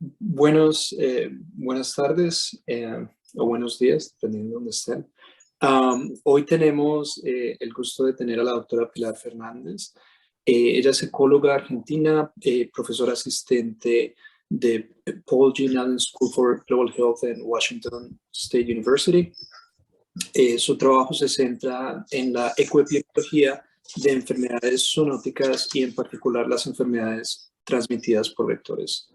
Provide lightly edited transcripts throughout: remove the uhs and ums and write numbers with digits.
Buenas tardes o buenos días, dependiendo de dónde estén. Hoy tenemos el gusto de tener a la doctora Pilar Fernández. Ella es ecóloga argentina, profesora asistente de Paul G. Allen School for Global Health en Washington State University. Su trabajo se centra en la ecoepidemiología de enfermedades zoonóticas y en particular las enfermedades transmitidas por vectores.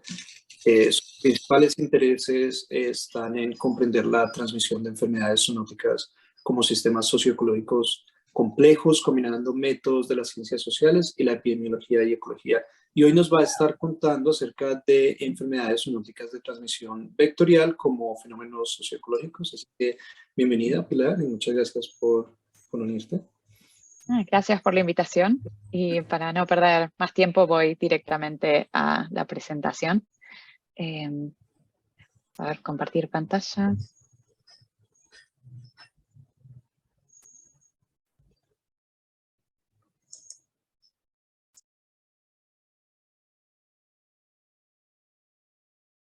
Sus principales intereses están en comprender la transmisión de enfermedades zoonóticas como sistemas socioecológicos complejos, combinando métodos de las ciencias sociales y la epidemiología y ecología. Y hoy nos va a estar contando acerca de enfermedades zoonóticas de transmisión vectorial como fenómenos socioecológicos. Así que bienvenida, Pilar, y muchas gracias por unirte. Gracias por la invitación. Y para no perder más tiempo, voy directamente a la presentación. A ver, compartir pantalla.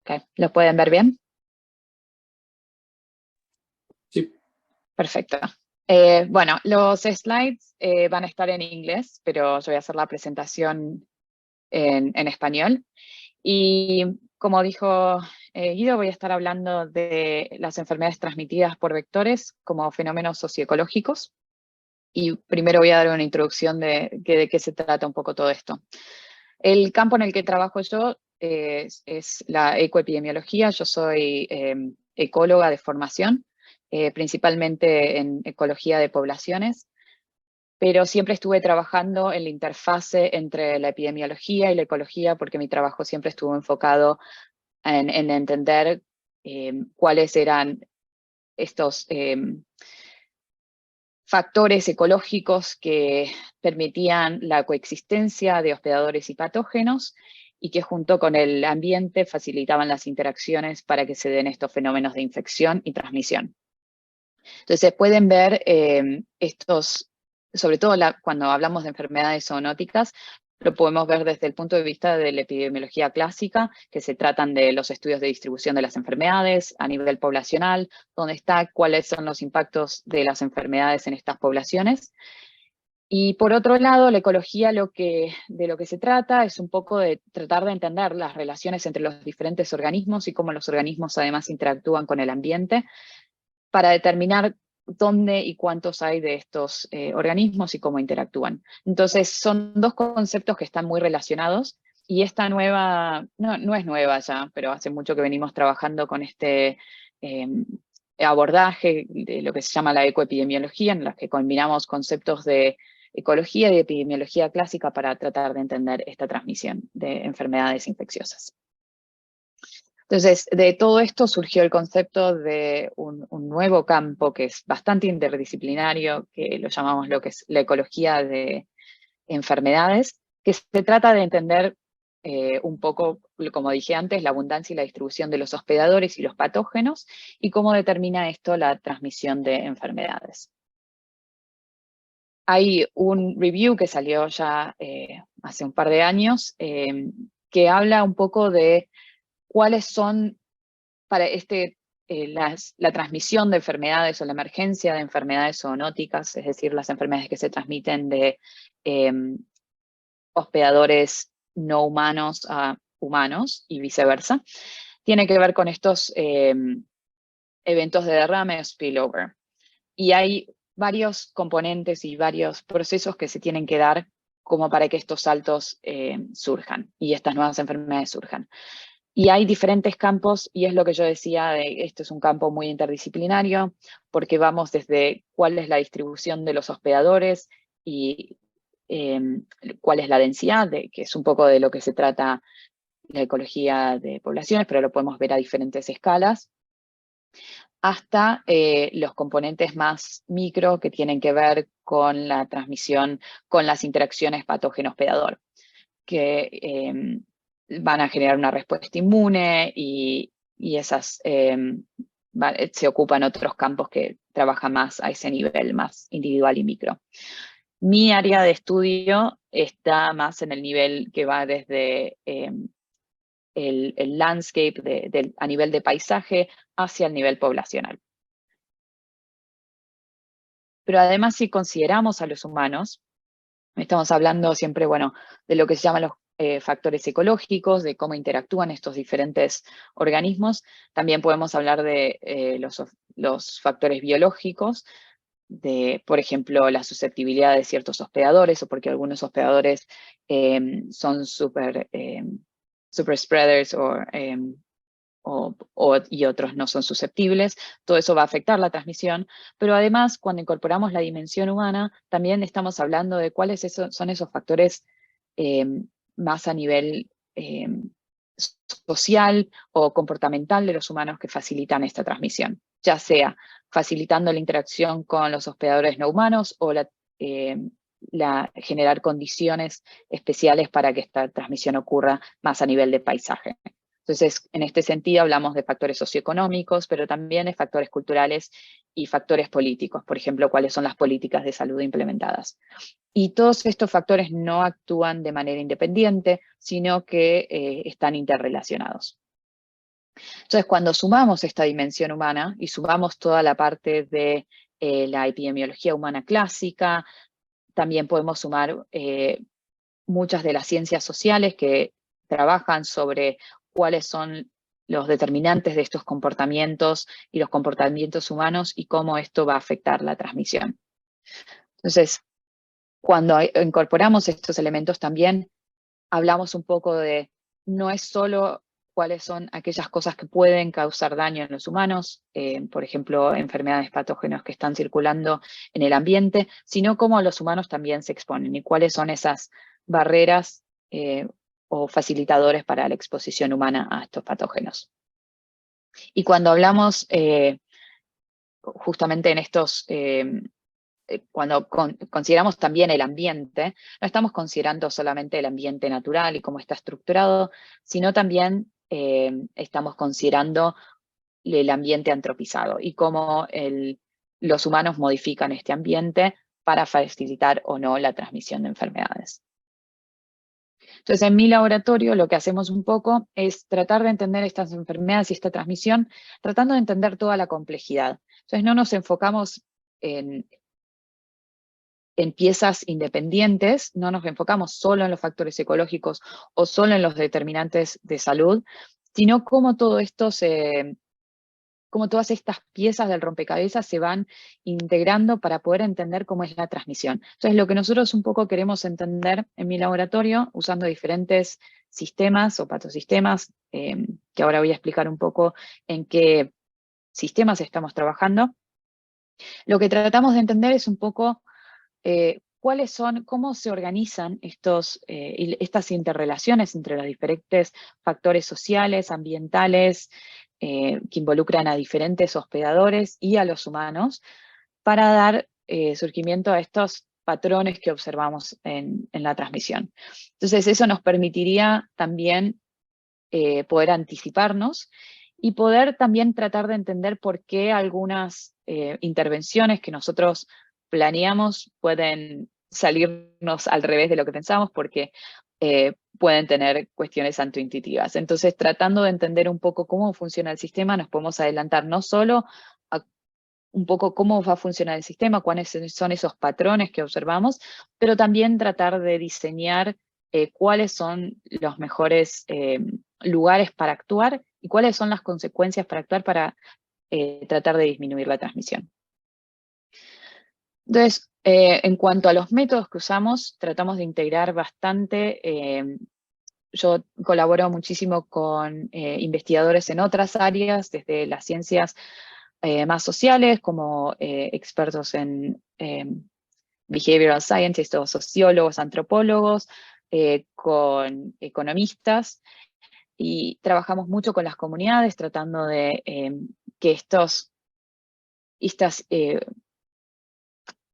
Okay. ¿Lo pueden ver bien? Sí. Perfecto. Bueno, los slides van a estar en inglés, pero yo voy a hacer la presentación en español. Y como dijo Guido, voy a estar hablando de las enfermedades transmitidas por vectores como fenómenos socioecológicos. Y primero voy a dar una introducción de qué se trata un poco todo esto. El campo en el que trabajo yo es la ecoepidemiología. Yo soy ecóloga de formación, principalmente en ecología de poblaciones, pero siempre estuve trabajando en la interfase entre la epidemiología y la ecología porque mi trabajo siempre estuvo enfocado en entender cuáles eran estos factores ecológicos que permitían la coexistencia de hospedadores y patógenos y que junto con el ambiente facilitaban las interacciones para que se den estos fenómenos de infección y transmisión. Entonces pueden ver estos, sobre todo cuando hablamos de enfermedades zoonóticas, lo podemos ver desde el punto de vista de la epidemiología clásica, que se tratan de los estudios de distribución de las enfermedades a nivel poblacional, dónde está, cuáles son los impactos de las enfermedades en estas poblaciones. Y por otro lado, la ecología de lo que se trata es un poco de tratar de entender las relaciones entre los diferentes organismos y cómo los organismos además interactúan con el ambiente para determinar dónde y cuántos hay de estos organismos y cómo interactúan. Entonces, son dos conceptos que están muy relacionados y esta nueva, no es nueva ya, pero hace mucho que venimos trabajando con este abordaje de lo que se llama la ecoepidemiología, en la que combinamos conceptos de ecología y epidemiología clásica para tratar de entender esta transmisión de enfermedades infecciosas. Entonces, de todo esto surgió el concepto de un nuevo campo que es bastante interdisciplinario, que lo llamamos lo que es la ecología de enfermedades, que se trata de entender un poco, como dije antes, la abundancia y la distribución de los hospedadores y los patógenos, y cómo determina esto la transmisión de enfermedades. Hay un review que salió ya hace un par de años, que habla un poco de cuáles son para la transmisión de enfermedades o la emergencia de enfermedades zoonóticas, es decir, las enfermedades que se transmiten de hospedadores no humanos a humanos y viceversa, tiene que ver con estos eventos de derrame o spillover. Y hay varios componentes y varios procesos que se tienen que dar como para que estos saltos surjan y estas nuevas enfermedades surjan. Y hay diferentes campos, y es lo que yo decía, esto es un campo muy interdisciplinario, porque vamos desde cuál es la distribución de los hospedadores y cuál es la densidad, que es un poco de lo que se trata la ecología de poblaciones, pero lo podemos ver a diferentes escalas, hasta los componentes más micro que tienen que ver con la transmisión, con las interacciones patógeno-hospedador, que van a generar una respuesta inmune y esas se ocupan otros campos que trabajan más a ese nivel, más individual y micro. Mi área de estudio está más en el nivel que va desde el landscape a nivel de paisaje hacia el nivel poblacional. Pero además, si consideramos a los humanos, estamos hablando siempre, bueno, de lo que se llaman los factores ecológicos, de cómo interactúan estos diferentes organismos. También podemos hablar de los factores biológicos, de, por ejemplo, la susceptibilidad de ciertos hospedadores, o porque algunos hospedadores son super spreaders y otros no son susceptibles. Todo eso va a afectar la transmisión, pero además, cuando incorporamos la dimensión humana, también estamos hablando de cuáles son esos factores más a nivel social o comportamental de los humanos que facilitan esta transmisión, ya sea facilitando la interacción con los hospedadores no humanos o generar condiciones especiales para que esta transmisión ocurra más a nivel de paisaje. Entonces, en este sentido hablamos de factores socioeconómicos, pero también de factores culturales y factores políticos, por ejemplo, cuáles son las políticas de salud implementadas. Y todos estos factores no actúan de manera independiente, sino que están interrelacionados. Entonces, cuando sumamos esta dimensión humana y sumamos toda la parte de la epidemiología humana clásica, también podemos sumar muchas de las ciencias sociales que trabajan sobre cuáles son los determinantes de estos comportamientos y los comportamientos humanos y cómo esto va a afectar la transmisión. Entonces, cuando incorporamos estos elementos también hablamos un poco de, no es solo cuáles son aquellas cosas que pueden causar daño en los humanos, por ejemplo, enfermedades patógenas que están circulando en el ambiente, sino cómo los humanos también se exponen y cuáles son esas barreras o facilitadores para la exposición humana a estos patógenos. Y cuando hablamos justamente en estos cuando consideramos también el ambiente, no estamos considerando solamente el ambiente natural y cómo está estructurado, sino también estamos considerando el ambiente antropizado y cómo los humanos modifican este ambiente para facilitar o no la transmisión de enfermedades. Entonces, en mi laboratorio lo que hacemos un poco es tratar de entender estas enfermedades y esta transmisión, tratando de entender toda la complejidad. Entonces, no nos enfocamos en piezas independientes, no nos enfocamos solo en los factores ecológicos o solo en los determinantes de salud, sino cómo todo esto cómo todas estas piezas del rompecabezas se van integrando para poder entender cómo es la transmisión. Entonces, lo que nosotros un poco queremos entender en mi laboratorio, usando diferentes sistemas o patosistemas, que ahora voy a explicar un poco en qué sistemas estamos trabajando, lo que tratamos de entender es un poco cómo se organizan estas interrelaciones entre los diferentes factores sociales, ambientales, que involucran a diferentes hospedadores y a los humanos, para dar surgimiento a estos patrones que observamos en la transmisión. Entonces, eso nos permitiría también poder anticiparnos y poder también tratar de entender por qué algunas intervenciones que nosotros planeamos pueden salirnos al revés de lo que pensamos, porque pueden tener cuestiones antiintuitivas. Entonces, tratando de entender un poco cómo funciona el sistema, nos podemos adelantar no solo a un poco cómo va a funcionar el sistema, cuáles son esos patrones que observamos, pero también tratar de diseñar cuáles son los mejores lugares para actuar y cuáles son las consecuencias para actuar para tratar de disminuir la transmisión. Entonces, en cuanto a los métodos que usamos, tratamos de integrar bastante. Yo colaboro muchísimo con investigadores en otras áreas, desde las ciencias más sociales, como expertos en behavioral scientists o sociólogos, antropólogos, con economistas, y trabajamos mucho con las comunidades, tratando de que estas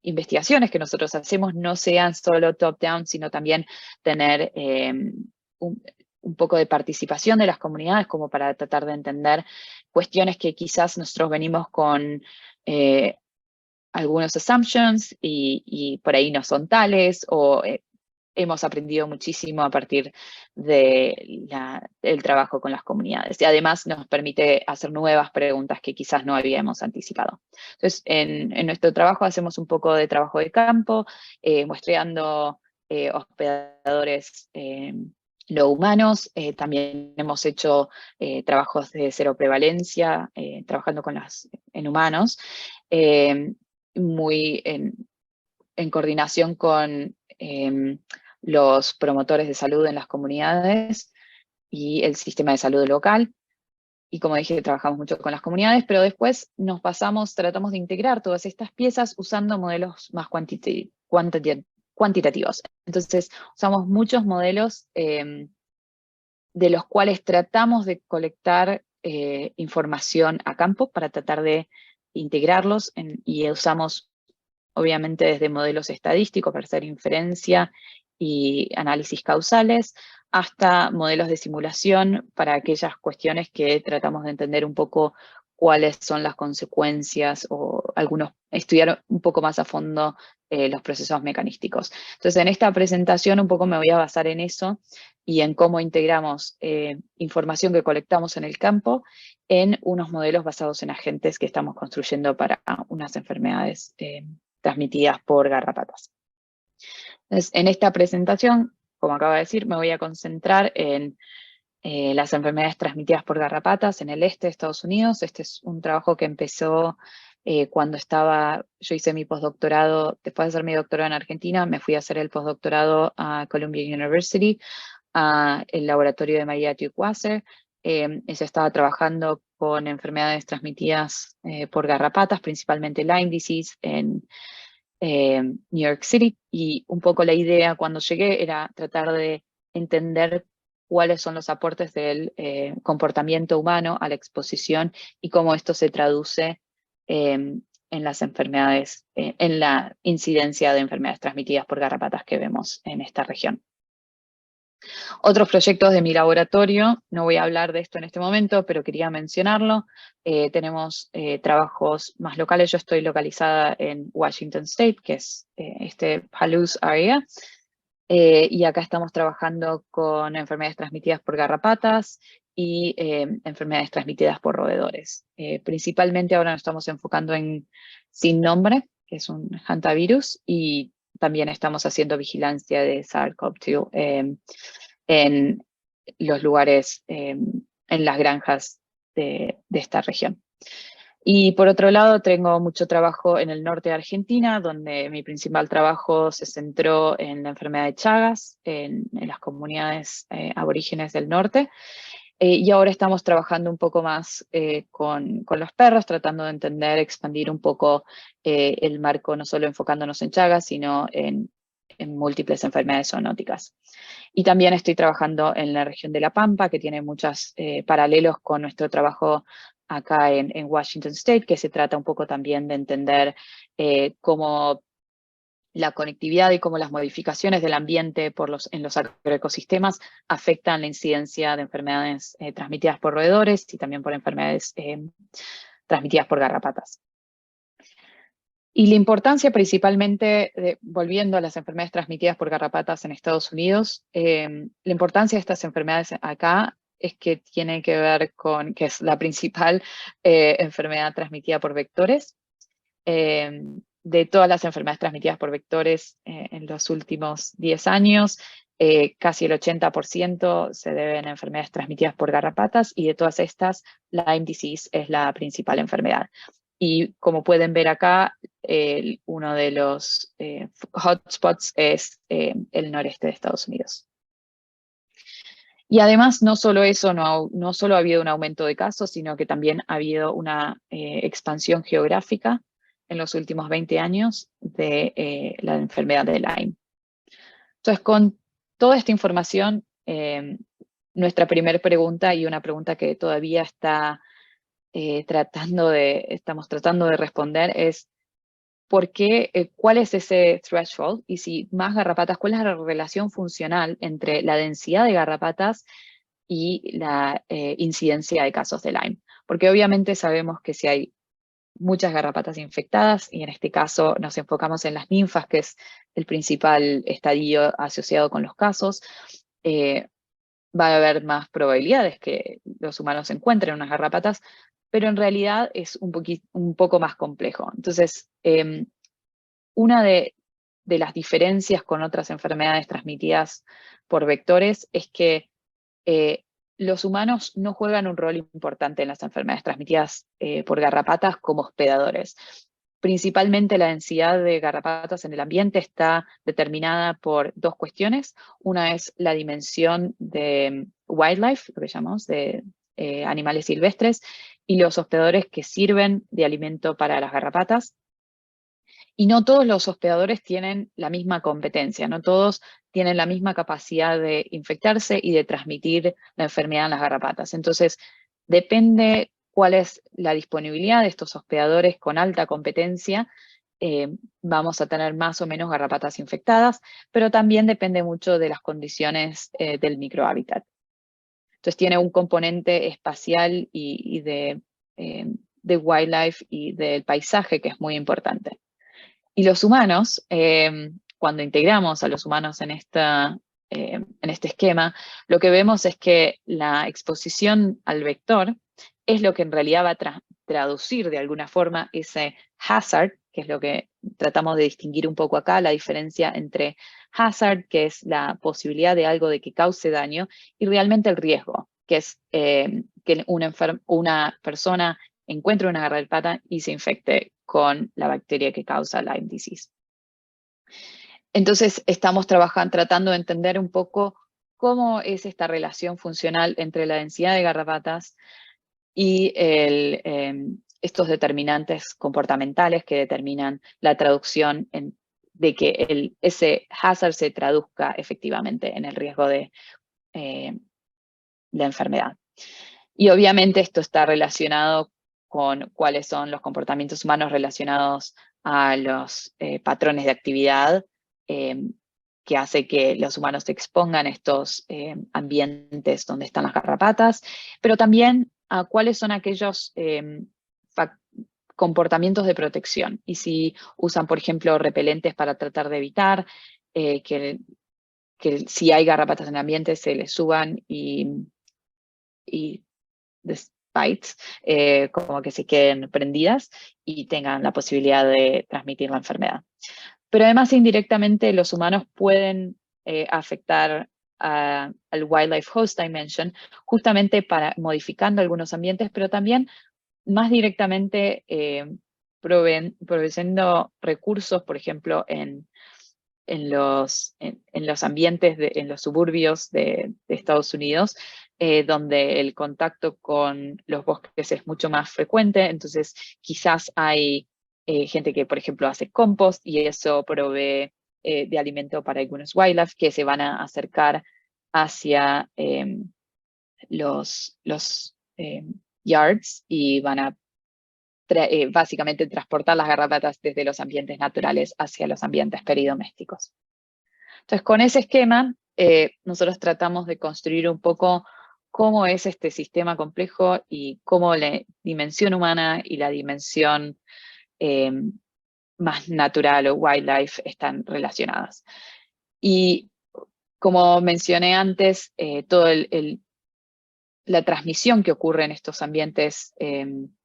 investigaciones que nosotros hacemos no sean solo top-down, sino también tener un poco de participación de las comunidades, como para tratar de entender cuestiones que quizás nosotros venimos con algunos assumptions y por ahí no son tales, o hemos aprendido muchísimo a partir del trabajo con las comunidades. Y además nos permite hacer nuevas preguntas que quizás no habíamos anticipado. Entonces, en nuestro trabajo hacemos un poco de trabajo de campo, muestreando hospedadores no humanos. También hemos hecho trabajos de cero prevalencia, trabajando en humanos, muy en coordinación con los promotores de salud en las comunidades y el sistema de salud local. Y como dije, trabajamos mucho con las comunidades, pero después tratamos de integrar todas estas piezas usando modelos más cuantitativos. Entonces, usamos muchos modelos de los cuales tratamos de colectar información a campo para tratar de integrarlos y usamos obviamente desde modelos estadísticos para hacer inferencia y análisis causales, hasta modelos de simulación para aquellas cuestiones que tratamos de entender un poco cuáles son las consecuencias o estudiar un poco más a fondo los procesos mecanísticos. Entonces, en esta presentación un poco me voy a basar en eso y en cómo integramos información que colectamos en el campo en unos modelos basados en agentes que estamos construyendo para unas enfermedades transmitidas por garrapatas. Entonces, en esta presentación, como acabo de decir, me voy a concentrar en las enfermedades transmitidas por garrapatas en el este de Estados Unidos. Este es un trabajo que empezó cuando yo hice mi postdoctorado, después de hacer mi doctorado en Argentina, me fui a hacer el postdoctorado a Columbia University, el laboratorio de María Tuicuacer. Ella estaba trabajando con enfermedades transmitidas por garrapatas, principalmente Lyme disease en New York City, y un poco la idea cuando llegué era tratar de entender cuáles son los aportes del comportamiento humano a la exposición y cómo esto se traduce en las enfermedades, en la incidencia de enfermedades transmitidas por garrapatas que vemos en esta región. Otros proyectos de mi laboratorio, no voy a hablar de esto en este momento, pero quería mencionarlo. Tenemos trabajos más locales. Yo estoy localizada en Washington State, que es Palouse area. Y acá estamos trabajando con enfermedades transmitidas por garrapatas y enfermedades transmitidas por roedores. Principalmente ahora nos estamos enfocando en sin nombre, que es un hantavirus, y también estamos haciendo vigilancia de SARS-CoV-2 en los lugares, en las granjas de esta región. Y por otro lado, tengo mucho trabajo en el norte de Argentina, donde mi principal trabajo se centró en la enfermedad de Chagas, en las comunidades aborígenes del norte. Y ahora estamos trabajando un poco más con los perros, tratando de entender, expandir un poco el marco, no solo enfocándonos en Chagas, sino en múltiples enfermedades zoonóticas. Y también estoy trabajando en la región de La Pampa, que tiene muchos paralelos con nuestro trabajo acá en Washington State, que se trata un poco también de entender cómo la conectividad y cómo las modificaciones del ambiente en los agroecosistemas afectan la incidencia de enfermedades transmitidas por roedores y también por enfermedades transmitidas por garrapatas. Y la importancia principalmente, volviendo a las enfermedades transmitidas por garrapatas en Estados Unidos, la importancia de estas enfermedades acá es que tiene que ver con, que es la principal enfermedad transmitida por vectores. De todas las enfermedades transmitidas por vectores en los últimos 10 años, casi el 80% se deben a enfermedades transmitidas por garrapatas, y de todas estas, Lyme disease es la principal enfermedad. Y como pueden ver acá, uno de los hotspots es el noreste de Estados Unidos. Y además, no solo eso, no solo ha habido un aumento de casos, sino que también ha habido una expansión geográfica en los últimos 20 años de la enfermedad de Lyme. Entonces, con toda esta información, nuestra primera pregunta, y una pregunta que todavía estamos tratando de responder, es ¿por qué, cuál es ese threshold? Y si más garrapatas, ¿cuál es la relación funcional entre la densidad de garrapatas y la incidencia de casos de Lyme? Porque obviamente sabemos que si hay muchas garrapatas infectadas, y en este caso nos enfocamos en las ninfas, que es el principal estadio asociado con los casos. Va a haber más probabilidades que los humanos encuentren unas garrapatas, pero en realidad es un poco más complejo. Entonces, una de las diferencias con otras enfermedades transmitidas por vectores es que los humanos no juegan un rol importante en las enfermedades transmitidas por garrapatas como hospedadores. Principalmente la densidad de garrapatas en el ambiente está determinada por dos cuestiones. Una es la dimensión de wildlife, lo que llamamos, de animales silvestres, y los hospedadores que sirven de alimento para las garrapatas. Y no todos los hospedadores tienen la misma competencia, no todos tienen la misma capacidad de infectarse y de transmitir la enfermedad en las garrapatas. Entonces, depende cuál es la disponibilidad de estos hospedadores con alta competencia, vamos a tener más o menos garrapatas infectadas, pero también depende mucho de las condiciones del microhábitat. Entonces tiene un componente espacial y de wildlife y del paisaje que es muy importante. Y los humanos, cuando integramos a los humanos en este esquema, lo que vemos es que la exposición al vector es lo que en realidad va a traducir de alguna forma ese hazard, que es lo que tratamos de distinguir un poco acá, la diferencia entre hazard, que es la posibilidad de algo de que cause daño, y realmente el riesgo, que es que una persona encuentre una garrapata y se infecte con la bacteria que causa Lyme disease. Entonces estamos tratando de entender un poco cómo es esta relación funcional entre la densidad de garrapatas y estos determinantes comportamentales que determinan la traducción de que ese hazard se traduzca efectivamente en el riesgo de la enfermedad. Y obviamente esto está relacionado con cuáles son los comportamientos humanos relacionados a los patrones de actividad que hace que los humanos se expongan a estos ambientes donde están las garrapatas, pero también a cuáles son aquellos comportamientos de protección. Y si usan, por ejemplo, repelentes para tratar de evitar que si hay garrapatas en el ambiente se les suban y de spikes, como que se queden prendidas y tengan la posibilidad de transmitir la enfermedad. Pero además, indirectamente, los humanos pueden afectar al wildlife host dimension, justamente modificando algunos ambientes, pero también más directamente proveyendo recursos, por ejemplo, en los ambientes, en los suburbios de Estados Unidos, donde el contacto con los bosques es mucho más frecuente. Entonces quizás hay gente que, por ejemplo, hace compost y eso provee de alimento para algunos wildlife que se van a acercar hacia los yards y van a básicamente transportar las garrapatas desde los ambientes naturales hacia los ambientes peridomésticos. Entonces, con ese esquema, nosotros tratamos de construir un poco cómo es este sistema complejo y cómo la dimensión humana y la dimensión más natural o wildlife están relacionadas. Y como mencioné antes, toda la transmisión que ocurre en estos ambientes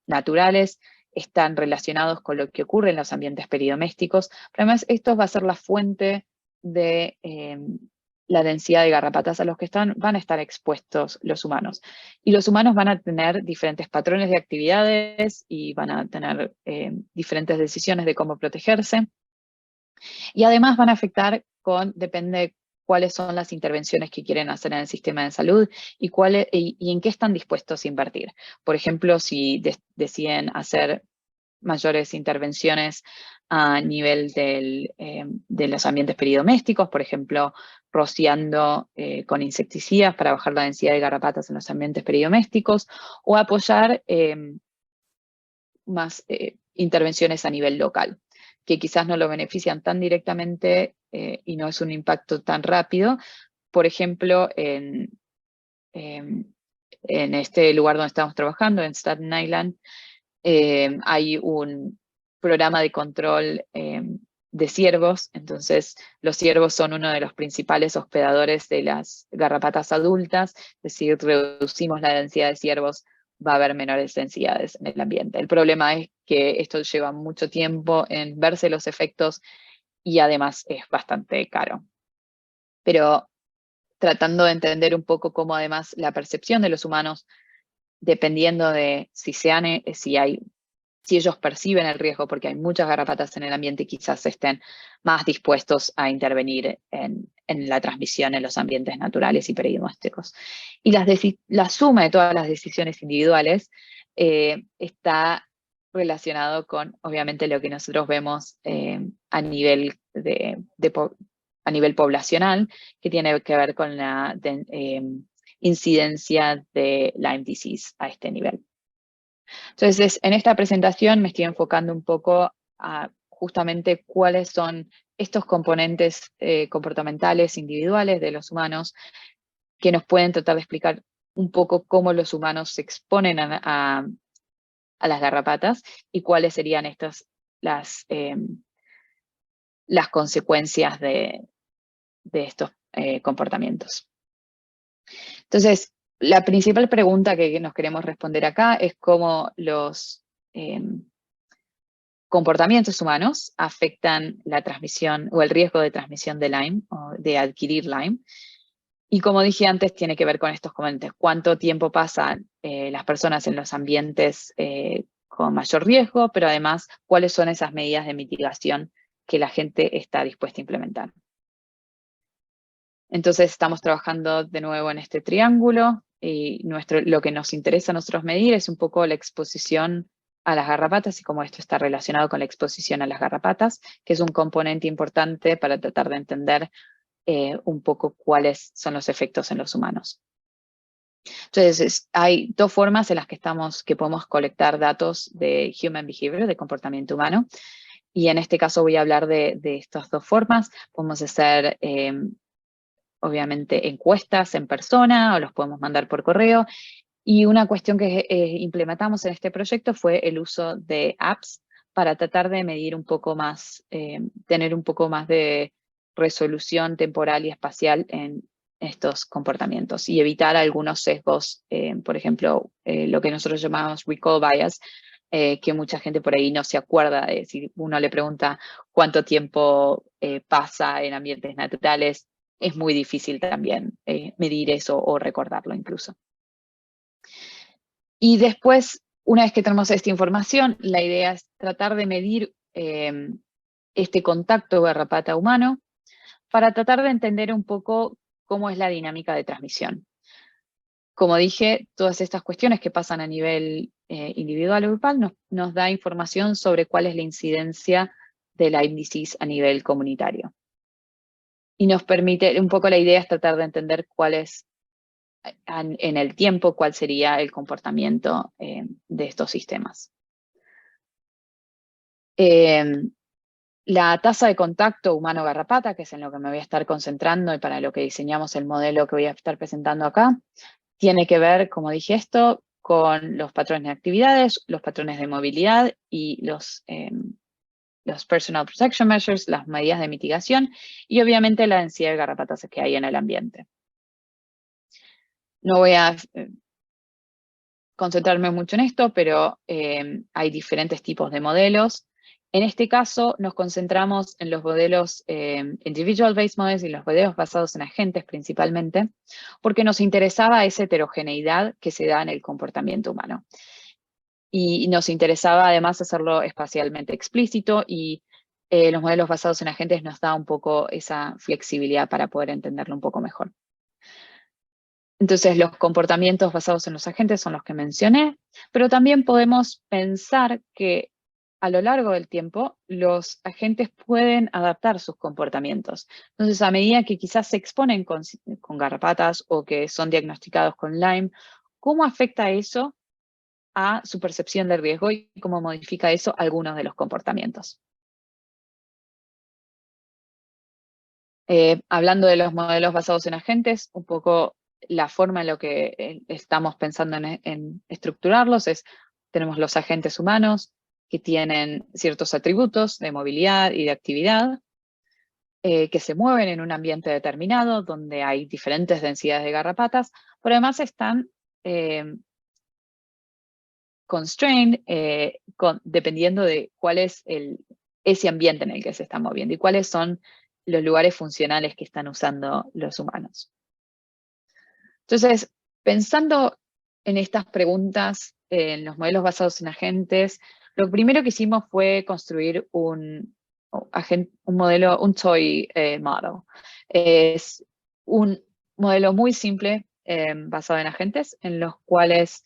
naturales están relacionados con lo que ocurre en los ambientes peridomésticos, pero además esto va a ser la fuente de la densidad de garrapatas a los que van a estar expuestos los humanos. Y los humanos van a tener diferentes patrones de actividades y van a tener diferentes decisiones de cómo protegerse. Y además van a afectar depende cuáles son las intervenciones que quieren hacer en el sistema de salud y en qué están dispuestos a invertir. Por ejemplo, si deciden hacer mayores intervenciones a nivel de los ambientes peridomésticos, por ejemplo, rociando con insecticidas para bajar la densidad de garrapatas en los ambientes peridomésticos, o apoyar más intervenciones a nivel local, que quizás no lo benefician tan directamente y no es un impacto tan rápido. Por ejemplo, en este lugar donde estamos trabajando, en Staten Island, Hay un programa de control de ciervos, entonces los ciervos son uno de los principales hospedadores de las garrapatas adultas, es decir, reducimos la densidad de ciervos, va a haber menores densidades en el ambiente. El problema es que esto lleva mucho tiempo en verse los efectos y además es bastante caro. Pero tratando de entender un poco cómo además la percepción de los humanos, dependiendo de si ellos perciben el riesgo, porque hay muchas garrapatas en el ambiente y quizás estén más dispuestos a intervenir en la transmisión en los ambientes naturales y peridiagnósticos. Y la suma de todas las decisiones individuales está relacionado con, obviamente, lo que nosotros vemos a nivel a nivel poblacional, que tiene que ver con la incidencia de Lyme disease a este nivel. Entonces, en esta presentación me estoy enfocando un poco a justamente cuáles son estos componentes comportamentales individuales de los humanos que nos pueden tratar de explicar un poco cómo los humanos se exponen a las garrapatas y cuáles serían las consecuencias de estos comportamientos. Entonces, la principal pregunta que nos queremos responder acá es cómo los comportamientos humanos afectan la transmisión o el riesgo de transmisión de Lyme o de adquirir Lyme. Y como dije antes, tiene que ver con estos componentes. ¿Cuánto tiempo pasan las personas en los ambientes con mayor riesgo? Pero además, ¿cuáles son esas medidas de mitigación que la gente está dispuesta a implementar? Entonces estamos trabajando de nuevo en este triángulo y lo que nos interesa a nosotros medir es un poco la exposición a las garrapatas y cómo esto está relacionado con la exposición a las garrapatas, que es un componente importante para tratar de entender un poco cuáles son los efectos en los humanos. Entonces, hay dos formas en las que podemos colectar datos de human behavior, de comportamiento humano, y en este caso voy a hablar de estas dos formas. Podemos hacer obviamente encuestas en persona o los podemos mandar por correo. Y una cuestión que implementamos en este proyecto fue el uso de apps para tratar de medir un poco más, tener un poco más de resolución temporal y espacial en estos comportamientos y evitar algunos sesgos, por ejemplo, lo que nosotros llamamos recall bias, que mucha gente por ahí no se acuerda de. Si uno le pregunta cuánto tiempo pasa en ambientes naturales, es muy difícil también medir eso o recordarlo incluso. Y después, una vez que tenemos esta información, la idea es tratar de medir este contacto garrapata humano para tratar de entender un poco cómo es la dinámica de transmisión. Como dije, todas estas cuestiones que pasan a nivel individual o grupal nos da información sobre cuál es la incidencia de Lyme disease a nivel comunitario. Y nos permite, un poco la idea es tratar de entender cuál es en el tiempo, cuál sería el comportamiento de estos sistemas. La tasa de contacto humano-garrapata, que es en lo que me voy a estar concentrando y para lo que diseñamos el modelo que voy a estar presentando acá, tiene que ver, como dije esto, con los patrones de actividades, los patrones de movilidad y los personal protection measures, las medidas de mitigación y obviamente la densidad de garrapatas que hay en el ambiente. No voy a concentrarme mucho en esto, pero hay diferentes tipos de modelos. En este caso, nos concentramos en los modelos individual-based models y los modelos basados en agentes principalmente, porque nos interesaba esa heterogeneidad que se da en el comportamiento humano. Y nos interesaba además hacerlo espacialmente explícito y los modelos basados en agentes nos da un poco esa flexibilidad para poder entenderlo un poco mejor. Entonces, los comportamientos basados en los agentes son los que mencioné, pero también podemos pensar que a lo largo del tiempo los agentes pueden adaptar sus comportamientos. Entonces, a medida que quizás se exponen con garrapatas o que son diagnosticados con Lyme, ¿cómo afecta eso a su percepción de riesgo y cómo modifica eso algunos de los comportamientos? Hablando de los modelos basados en agentes, un poco la forma en la que estamos pensando en estructurarlos es tenemos los agentes humanos, que tienen ciertos atributos de movilidad y de actividad, que se mueven en un ambiente determinado, donde hay diferentes densidades de garrapatas, pero además están constrained dependiendo de cuál es ese ambiente en el que se están moviendo y cuáles son los lugares funcionales que están usando los humanos. Entonces, pensando en estas preguntas, en los modelos basados en agentes, lo primero que hicimos fue construir un modelo, un toy model. Es un modelo muy simple basado en agentes, en los cuales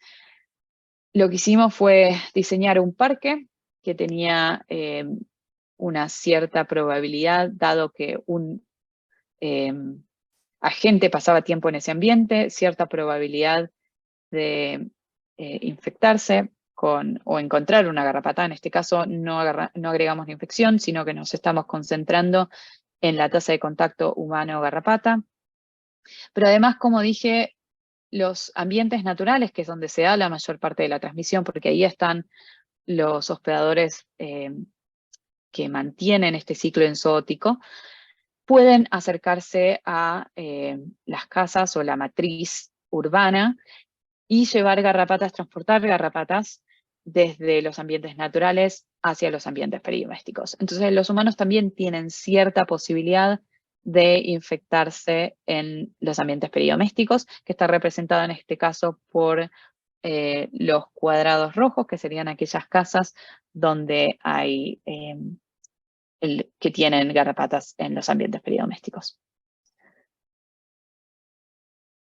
lo que hicimos fue diseñar un parque que tenía una cierta probabilidad, dado que un agente pasaba tiempo en ese ambiente, cierta probabilidad de infectarse o encontrar una garrapata. En este caso no agregamos la infección, sino que nos estamos concentrando en la tasa de contacto humano-garrapata. Pero además, como dije, los ambientes naturales, que es donde se da la mayor parte de la transmisión, porque ahí están los hospedadores que mantienen este ciclo enzootico, pueden acercarse a las casas o la matriz urbana y llevar garrapatas, transportar garrapatas desde los ambientes naturales hacia los ambientes peridomésticos. Entonces los humanos también tienen cierta posibilidad de infectarse en los ambientes peridomésticos, que está representado en este caso por los cuadrados rojos, que serían aquellas casas donde hay que tienen garrapatas en los ambientes peridomésticos.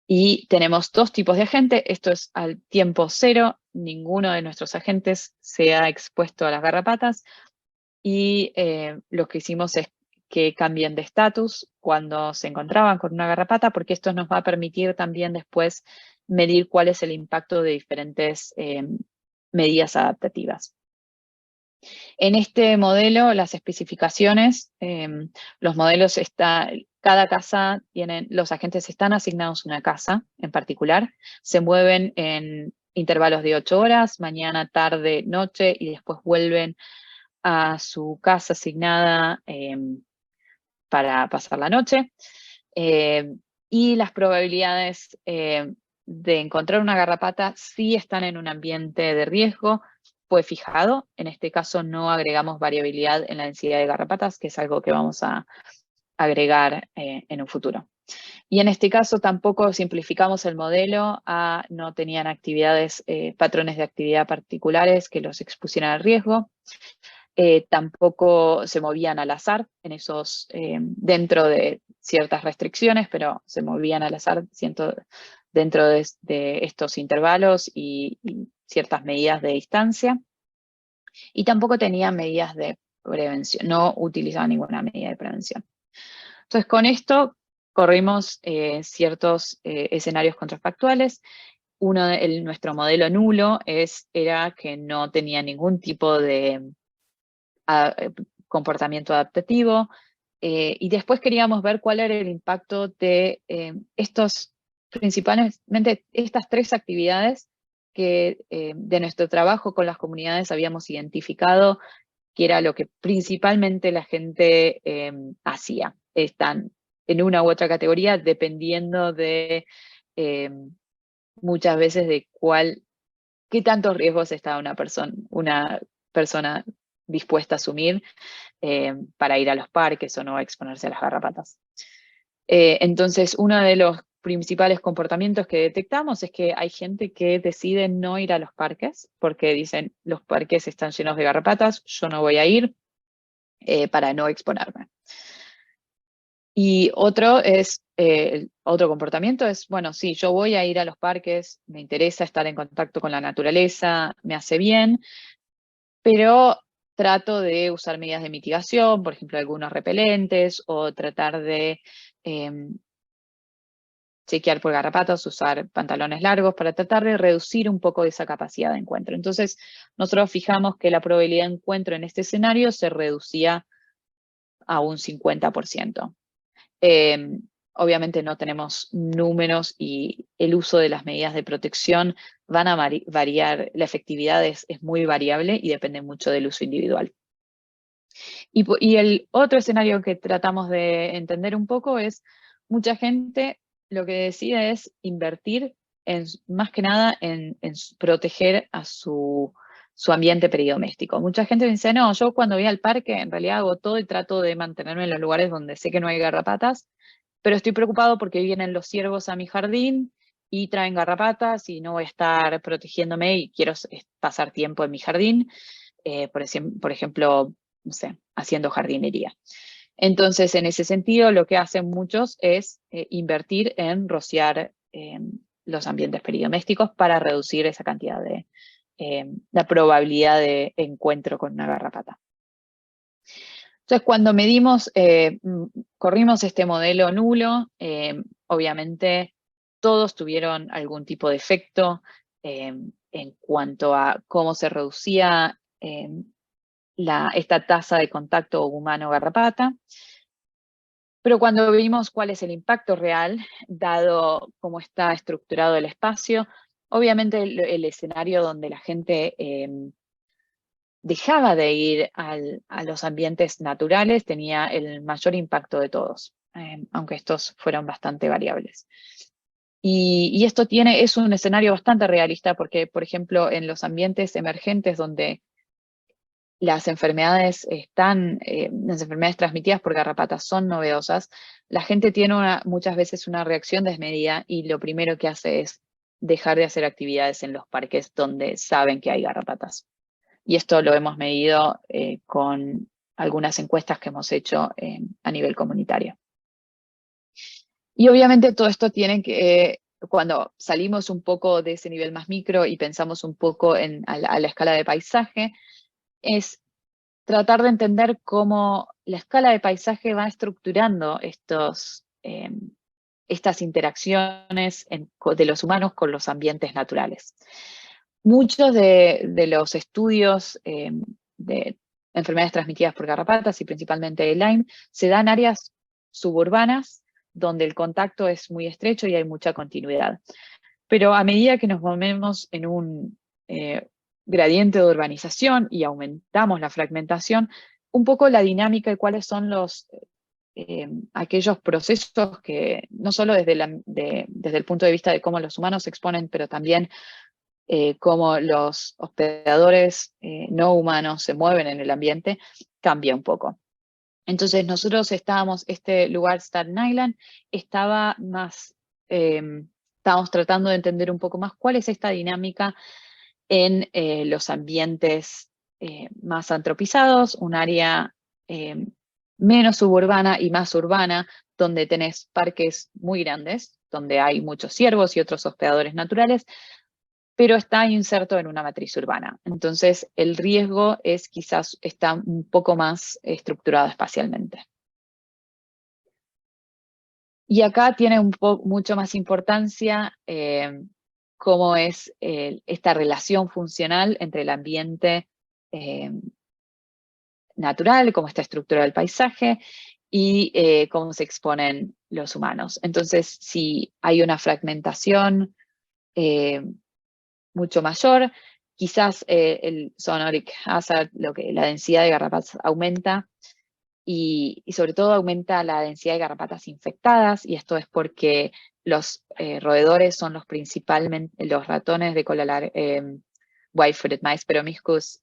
Y tenemos dos tipos de agentes. Esto es al tiempo cero. Ninguno de nuestros agentes se ha expuesto a las garrapatas. Y lo que hicimos es que cambien de estatus cuando se encontraban con una garrapata, porque esto nos va a permitir también después medir cuál es el impacto de diferentes medidas adaptativas. En este modelo, las especificaciones, los modelos cada casa los agentes están asignados a una casa en particular, se mueven en intervalos de 8 horas, mañana, tarde, noche, y después vuelven a su casa asignada para pasar la noche. Y las probabilidades de encontrar una garrapata sí están en un ambiente de riesgo, fue fijado. En este caso no agregamos variabilidad en la densidad de garrapatas, que es algo que vamos a agregar en un futuro. Y en este caso tampoco simplificamos el modelo no tenían patrones de actividad particulares que los expusieran al riesgo. Tampoco se movían al azar dentro de ciertas restricciones, pero se movían al azar dentro de estos intervalos y ciertas medidas de distancia. Y tampoco tenían medidas de prevención, no utilizaban ninguna medida de prevención. Entonces, con esto corrimos ciertos escenarios contrafactuales. Nuestro modelo nulo era que no tenía ningún tipo de comportamiento adaptativo, y después queríamos ver cuál era el impacto de principalmente estas 3 actividades que de nuestro trabajo con las comunidades habíamos identificado que era lo que principalmente la gente hacía. Están en una u otra categoría dependiendo de muchas veces de qué tantos riesgos está una persona dispuesta a asumir para ir a los parques o no exponerse a las garrapatas. Entonces, uno de los principales comportamientos que detectamos es que hay gente que decide no ir a los parques porque dicen, los parques están llenos de garrapatas, yo no voy a ir para no exponerme. Y otro comportamiento es, bueno, sí, yo voy a ir a los parques, me interesa estar en contacto con la naturaleza, me hace bien, pero trato de usar medidas de mitigación, por ejemplo, algunos repelentes, o tratar de chequear por garrapatas, usar pantalones largos para tratar de reducir un poco esa capacidad de encuentro. Entonces, nosotros fijamos que la probabilidad de encuentro en este escenario se reducía a un 50%. Obviamente no tenemos números y el uso de las medidas de protección van a variar, la efectividad es muy variable y depende mucho del uso individual. Y el otro escenario que tratamos de entender un poco es, mucha gente lo que decide es invertir más que nada en proteger a su ambiente peridoméstico. Mucha gente dice, no, yo cuando voy al parque en realidad hago todo y trato de mantenerme en los lugares donde sé que no hay garrapatas, pero estoy preocupado porque vienen los ciervos a mi jardín y traen garrapatas y no voy a estar protegiéndome y quiero pasar tiempo en mi jardín, por ejemplo, no sé, haciendo jardinería. Entonces, en ese sentido, lo que hacen muchos es invertir en rociar los ambientes peridomésticos para reducir esa cantidad de la probabilidad de encuentro con una garrapata. Entonces, cuando medimos, corrimos este modelo nulo, obviamente todos tuvieron algún tipo de efecto en cuanto a cómo se reducía esta tasa de contacto humano-garrapata. Pero cuando vimos cuál es el impacto real, dado cómo está estructurado el espacio, obviamente el escenario donde la gente dejaba de ir a los ambientes naturales tenía el mayor impacto de todos, aunque estos fueron bastante variables. Y esto es un escenario bastante realista porque, por ejemplo, en los ambientes emergentes donde las enfermedades las enfermedades transmitidas por garrapatas son novedosas, la gente tiene muchas veces una reacción desmedida y lo primero que hace es dejar de hacer actividades en los parques donde saben que hay garrapatas. Y esto lo hemos medido con algunas encuestas que hemos hecho a nivel comunitario. Y obviamente todo esto tiene que, cuando salimos un poco de ese nivel más micro y pensamos un poco a la escala de paisaje, es tratar de entender cómo la escala de paisaje va estructurando estas interacciones de los humanos con los ambientes naturales. Muchos de los estudios de enfermedades transmitidas por garrapatas y principalmente el Lyme se dan en áreas suburbanas donde el contacto es muy estrecho y hay mucha continuidad. Pero a medida que nos movemos en un gradiente de urbanización y aumentamos la fragmentación, un poco la dinámica y cuáles son aquellos procesos que, no solo desde el punto de vista de cómo los humanos se exponen, pero también cómo los hospedadores no humanos se mueven en el ambiente, cambia un poco. Entonces nosotros este lugar, Staten Island, estábamos tratando de entender un poco más cuál es esta dinámica en los ambientes más antropizados, un área menos suburbana y más urbana, donde tenés parques muy grandes, donde hay muchos ciervos y otros hospedadores naturales, pero está inserto en una matriz urbana. Entonces, el riesgo quizás está un poco más estructurado espacialmente. Y acá tiene mucho más importancia cómo es esta relación funcional entre el ambiente natural, cómo está estructurado el paisaje y cómo se exponen los humanos. Entonces, si hay una fragmentación mucho mayor, quizás el zoonotic hazard, la densidad de garrapatas aumenta y sobre todo aumenta la densidad de garrapatas infectadas, y esto es porque los roedores son los ratones de cola white-footed mice peromyscus,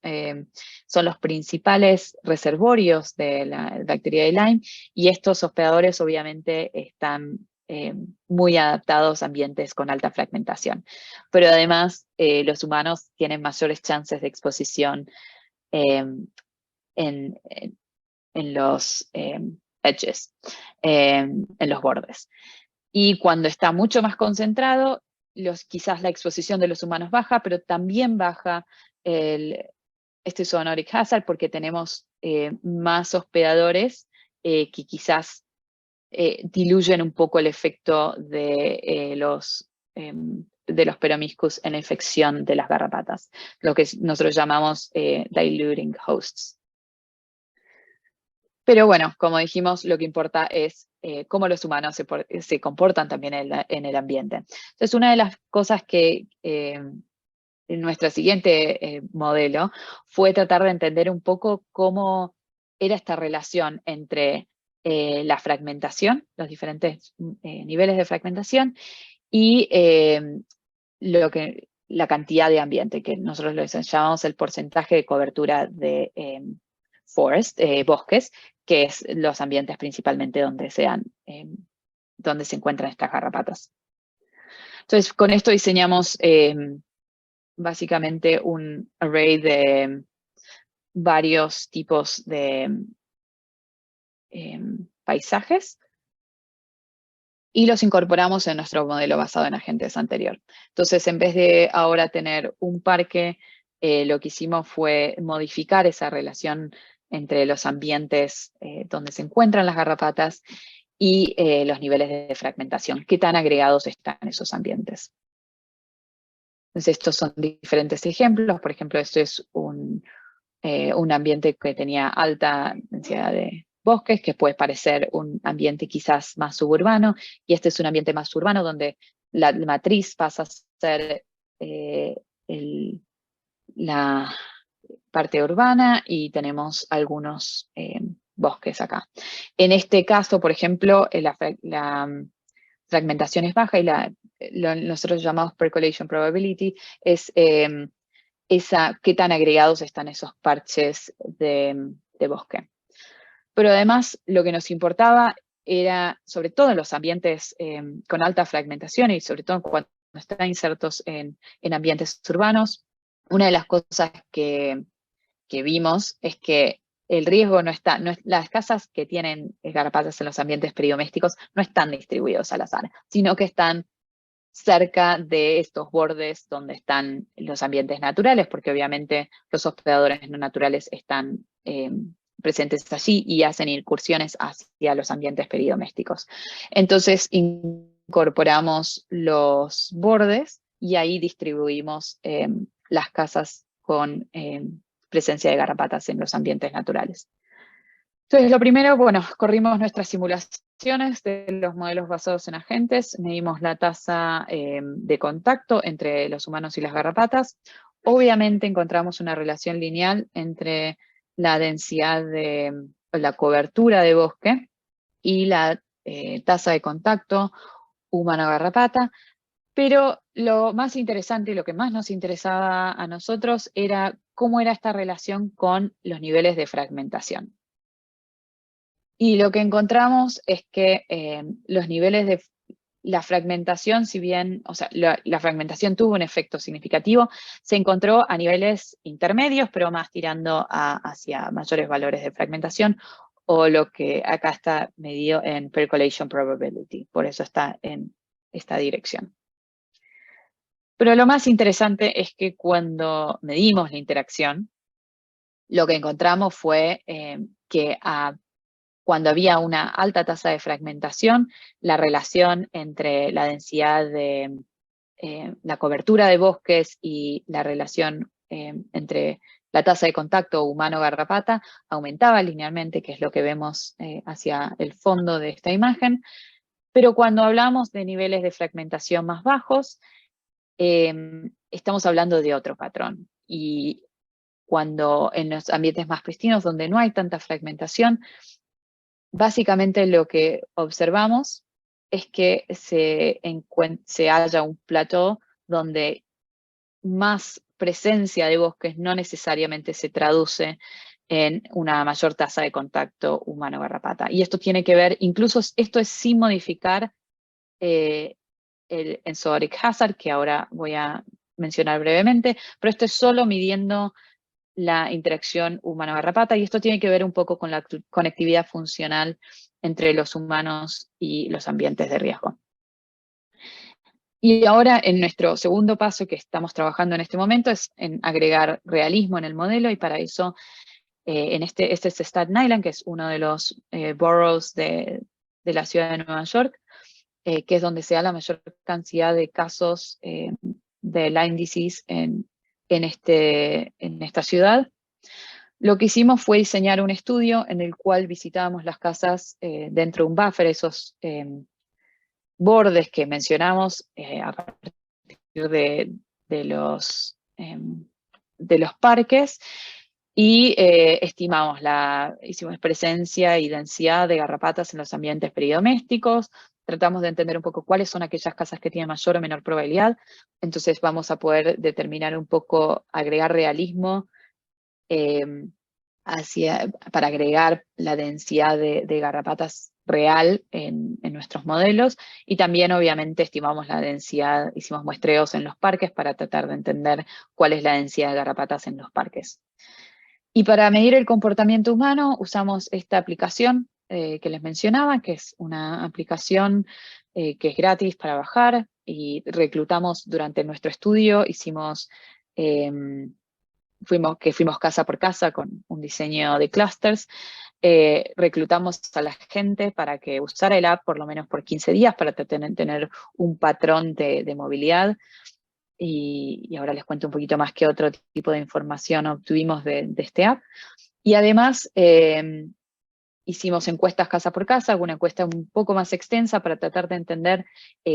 son los principales reservorios de la bacteria de Lyme, y estos hospedadores obviamente están muy adaptados a ambientes con alta fragmentación. Pero además los humanos tienen mayores chances de exposición en los edges, en los bordes. Y cuando está mucho más concentrado, quizás la exposición de los humanos baja, pero también baja este zoonotic hazard porque tenemos más hospedadores que quizás diluyen un poco el efecto de los peromyscus en la infección de las garrapatas, lo que nosotros llamamos diluting hosts. Pero bueno, como dijimos, lo que importa es cómo los humanos se comportan también en el ambiente. Entonces, una de las cosas que nuestro siguiente modelo fue tratar de entender un poco cómo era esta relación entre la fragmentación, los diferentes niveles de fragmentación, y la cantidad de ambiente, que nosotros lo llamamos el porcentaje de cobertura de bosques, que es los ambientes principalmente donde se encuentran estas garrapatas. Entonces, con esto diseñamos básicamente un array de varios tipos de paisajes y los incorporamos en nuestro modelo basado en agentes anterior. Entonces, en vez de ahora tener un parque, lo que hicimos fue modificar esa relación entre los ambientes donde se encuentran las garrapatas y los niveles de fragmentación. ¿Qué tan agregados están esos ambientes? Entonces, estos son diferentes ejemplos. Por ejemplo, esto es un ambiente que tenía alta densidad de bosques, que puede parecer un ambiente quizás más suburbano, y este es un ambiente más urbano donde la matriz pasa a ser la parte urbana y tenemos algunos bosques acá. En este caso, por ejemplo, la fragmentación es baja y nosotros llamamos percolation probability es qué tan agregados están esos parches de bosque. Pero además lo que nos importaba era, sobre todo en los ambientes con alta fragmentación y sobre todo cuando están insertos en ambientes urbanos, una de las cosas que vimos es que el riesgo las casas que tienen garrapatas en los ambientes peridomésticos no están distribuidos al azar, sino que están cerca de estos bordes donde están los ambientes naturales, porque obviamente los hospedadores no naturales están presentes allí y hacen incursiones hacia los ambientes peridomésticos. Entonces incorporamos los bordes y ahí distribuimos las casas con presencia de garrapatas en los ambientes naturales. Entonces, lo primero, bueno, corrimos nuestras simulaciones de los modelos basados en agentes, medimos la tasa de contacto entre los humanos y las garrapatas. Obviamente encontramos una relación lineal entre la densidad la cobertura de bosque y la tasa de contacto humano-garrapata, pero lo más interesante y lo que más nos interesaba a nosotros era cómo era esta relación con los niveles de fragmentación. Y lo que encontramos es que los niveles de la fragmentación, si bien, o sea, la fragmentación tuvo un efecto significativo, se encontró a niveles intermedios, pero más tirando hacia mayores valores de fragmentación, o lo que acá está medido en percolation probability, por eso está en esta dirección. Pero lo más interesante es que cuando medimos la interacción, lo que encontramos fue que cuando había una alta tasa de fragmentación, la relación entre la densidad de la cobertura de bosques y la relación entre la tasa de contacto humano-garrapata aumentaba linealmente, que es lo que vemos hacia el fondo de esta imagen. Pero cuando hablamos de niveles de fragmentación más bajos, estamos hablando de otro patrón. Y cuando en los ambientes más pristinos, donde no hay tanta fragmentación, básicamente lo que observamos es que se halla un plató donde más presencia de bosques no necesariamente se traduce en una mayor tasa de contacto humano-garrapata. Y esto tiene que ver, incluso esto es sin modificar el enzootic hazard, que ahora voy a mencionar brevemente, pero esto es solo midiendo la interacción humano-garrapata, y esto tiene que ver un poco con la conectividad funcional entre los humanos y los ambientes de riesgo. Y ahora en nuestro segundo paso que estamos trabajando en este momento es en agregar realismo en el modelo, y para eso este es Staten Island, que es uno de los boroughs de la ciudad de Nueva York, que es donde se da la mayor cantidad de casos de Lyme disease en esta ciudad. Lo que hicimos fue diseñar un estudio en el cual visitábamos las casas dentro de un buffer, esos bordes que mencionamos a partir de los de los parques, y hicimos presencia y densidad de garrapatas en los ambientes peridomésticos. Tratamos de entender un poco cuáles son aquellas casas que tienen mayor o menor probabilidad. Entonces vamos a poder determinar un poco, agregar realismo para agregar la densidad de garrapatas real en nuestros modelos, y también obviamente estimamos la densidad, hicimos muestreos en los parques para tratar de entender cuál es la densidad de garrapatas en los parques. Y para medir el comportamiento humano usamos esta aplicación que les mencionaba, que es una aplicación que es gratis para bajar, y reclutamos durante nuestro estudio, fuimos casa por casa con un diseño de clusters. Reclutamos a la gente para que usara el app por lo menos por 15 días para tener un patrón de movilidad. Y ahora les cuento un poquito más qué otro tipo de información obtuvimos de este app. Y además hicimos encuestas casa por casa, una encuesta un poco más extensa para tratar de entender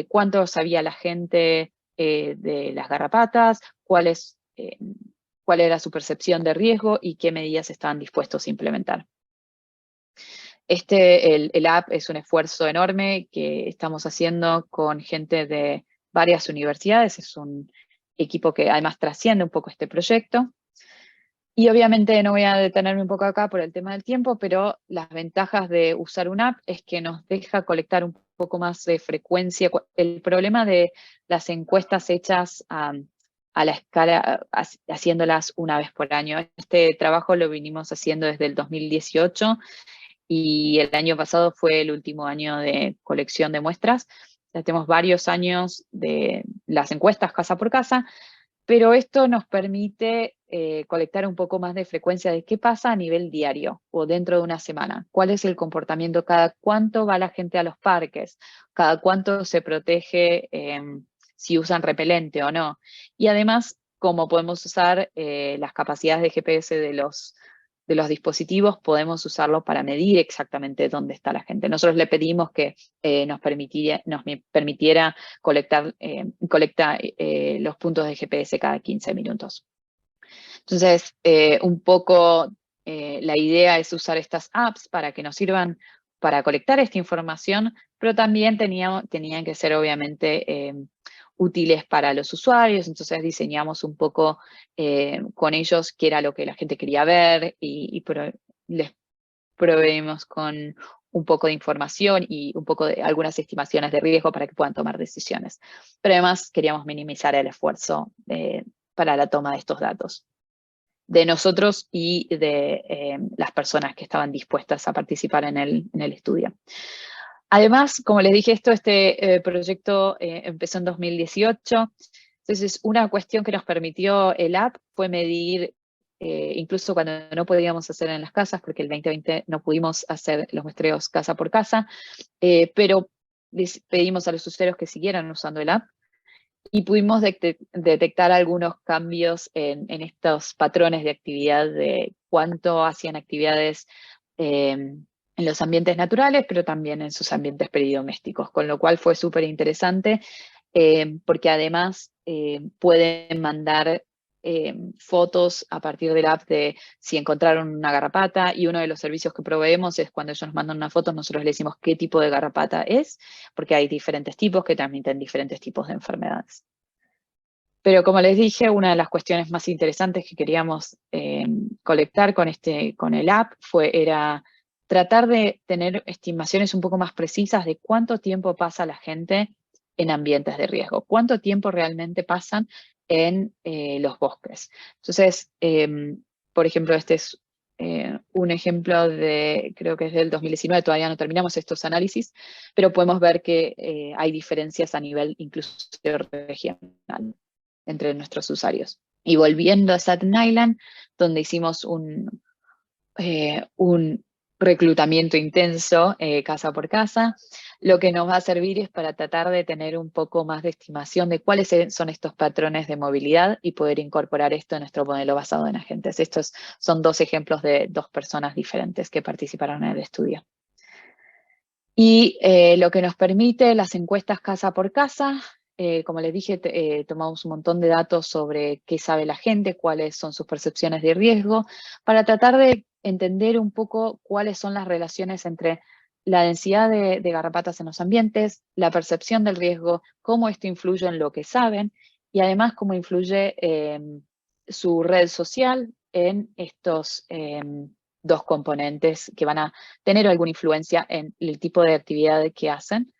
cuánto sabía la gente de las garrapatas, cuál era su percepción de riesgo y qué medidas estaban dispuestos a implementar. El app es un esfuerzo enorme que estamos haciendo con gente de varias universidades. Es un equipo que además trasciende un poco este proyecto. Y obviamente no voy a detenerme un poco acá por el tema del tiempo, pero las ventajas de usar una app es que nos deja colectar un poco más de frecuencia. El problema de las encuestas hechas a la escala, haciéndolas una vez por año. Este trabajo lo vinimos haciendo desde el 2018 y el año pasado fue el último año de colección de muestras. Ya tenemos varios años de las encuestas casa por casa, pero esto nos permite colectar un poco más de frecuencia de qué pasa a nivel diario o dentro de una semana. ¿Cuál es el comportamiento? ¿Cada cuánto va la gente a los parques? ¿Cada cuánto se protege si usan repelente o no? Y además, cómo podemos usar las capacidades de GPS de los dispositivos, podemos usarlo para medir exactamente dónde está la gente. Nosotros le pedimos que nos permitiera colectar los puntos de GPS cada 15 minutos. Entonces, un poco la idea es usar estas apps para que nos sirvan para colectar esta información, pero también tenían que ser obviamente útiles para los usuarios. Entonces diseñamos un poco con ellos qué era lo que la gente quería ver y les proveemos con un poco de información y un poco de algunas estimaciones de riesgo para que puedan tomar decisiones. Pero además queríamos minimizar el esfuerzo para la toma de estos datos de nosotros y de las personas que estaban dispuestas a participar en el estudio. Además, como les dije, este proyecto empezó en 2018, entonces una cuestión que nos permitió el app fue medir, incluso cuando no podíamos hacer en las casas, porque el 2020 no pudimos hacer los muestreos casa por casa, pero les pedimos a los usuarios que siguieran usando el app, y pudimos detectar algunos cambios en estos patrones de actividad, de cuánto hacían actividades en los ambientes naturales, pero también en sus ambientes peridomésticos, con lo cual fue súper interesante, porque además pueden mandar fotos a partir del app de si encontraron una garrapata, y uno de los servicios que proveemos es cuando ellos nos mandan una foto, nosotros le decimos qué tipo de garrapata es, porque hay diferentes tipos que transmiten diferentes tipos de enfermedades. Pero como les dije, una de las cuestiones más interesantes que queríamos colectar con el app era tratar de tener estimaciones un poco más precisas de cuánto tiempo pasa la gente en ambientes de riesgo, cuánto tiempo realmente pasan en los bosques. Entonces, por ejemplo, este es un ejemplo creo que es del 2019, todavía no terminamos estos análisis, pero podemos ver que hay diferencias a nivel incluso regional entre nuestros usuarios. Y volviendo a Staten Island, donde hicimos un reclutamiento intenso casa por casa, lo que nos va a servir es para tratar de tener un poco más de estimación de cuáles son estos patrones de movilidad y poder incorporar esto en nuestro modelo basado en agentes. Estos son dos ejemplos de dos personas diferentes que participaron en el estudio. Y lo que nos permite las encuestas casa por casa como les dije, tomamos un montón de datos sobre qué sabe la gente, cuáles son sus percepciones de riesgo, para tratar de entender un poco cuáles son las relaciones entre la densidad de garrapatas en los ambientes, la percepción del riesgo, cómo esto influye en lo que saben, y además cómo influye su red social en estos dos componentes que van a tener alguna influencia en el tipo de actividad que hacen,